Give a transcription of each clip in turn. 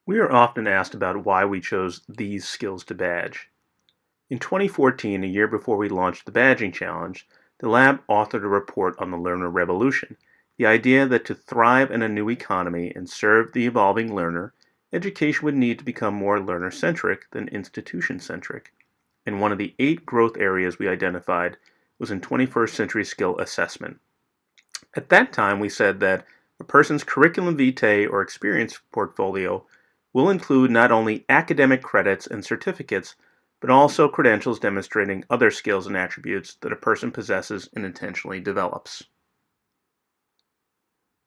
We are often asked about why we chose these skills to badge. In 2014, a year before we launched the Badging Challenge, the lab authored a report on the learner revolution, the idea that to thrive in a new economy and serve the evolving learner, education would need to become more learner-centric than institution-centric. And one of the 8 growth areas we identified was in 21st century skill assessment. At that time, we said that a person's curriculum vitae or experience portfolio will include not only academic credits and certificates, but also credentials demonstrating other skills and attributes that a person possesses and intentionally develops.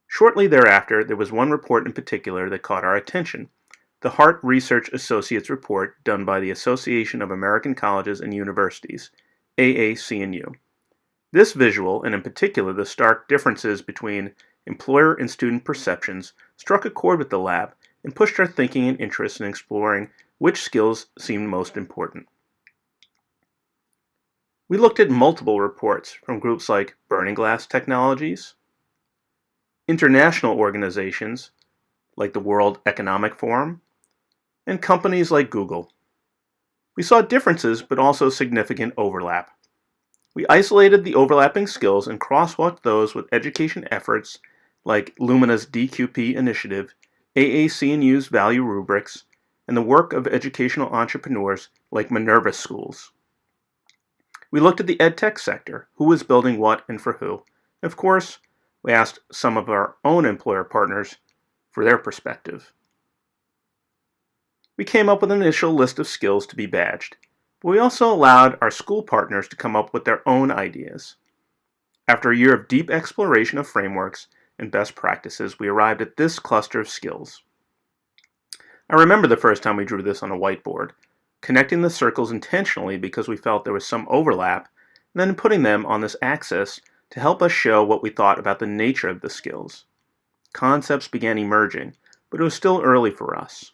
Shortly thereafter, there was one report in particular that caught our attention, the Hart Research Associates report done by the Association of American Colleges and Universities, AAC&U. This visual, and in particular the stark differences between employer and student perceptions, struck a chord with the lab and pushed our thinking and interest in exploring which skills seemed most important. We looked at multiple reports from groups like Burning Glass Technologies, international organizations like the World Economic Forum, and companies like Google. We saw differences but also significant overlap. We isolated the overlapping skills and crosswalked those with education efforts like Lumina's DQP initiative, AAC&U's value rubrics, and the work of educational entrepreneurs like Minerva Schools. We looked at the edtech sector, who was building what and for who. And of course, we asked some of our own employer partners for their perspective. We came up with an initial list of skills to be badged, but we also allowed our school partners to come up with their own ideas. After a year of deep exploration of frameworks and best practices, we arrived at this cluster of skills. I remember the first time we drew this on a whiteboard, connecting the circles intentionally because we felt there was some overlap, and then putting them on this axis to help us show what we thought about the nature of the skills. Concepts began emerging, but it was still early for us.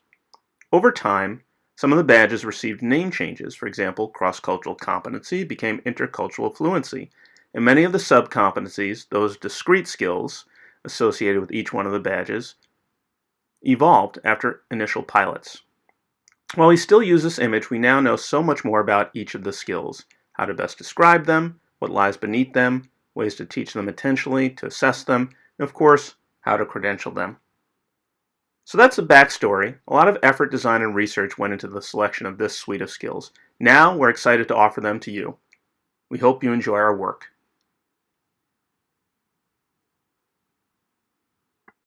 Over time, some of the badges received name changes. For example, cross-cultural competency became intercultural fluency, and many of the sub-competencies, those discrete skills associated with each one of the badges, evolved after initial pilots. While we still use this image, we now know so much more about each of the skills, how to best describe them, what lies beneath them, ways to teach them intentionally, to assess them, and of course, how to credential them. So that's the backstory. A lot of effort, design, and research went into the selection of this suite of skills. Now we're excited to offer them to you. We hope you enjoy our work.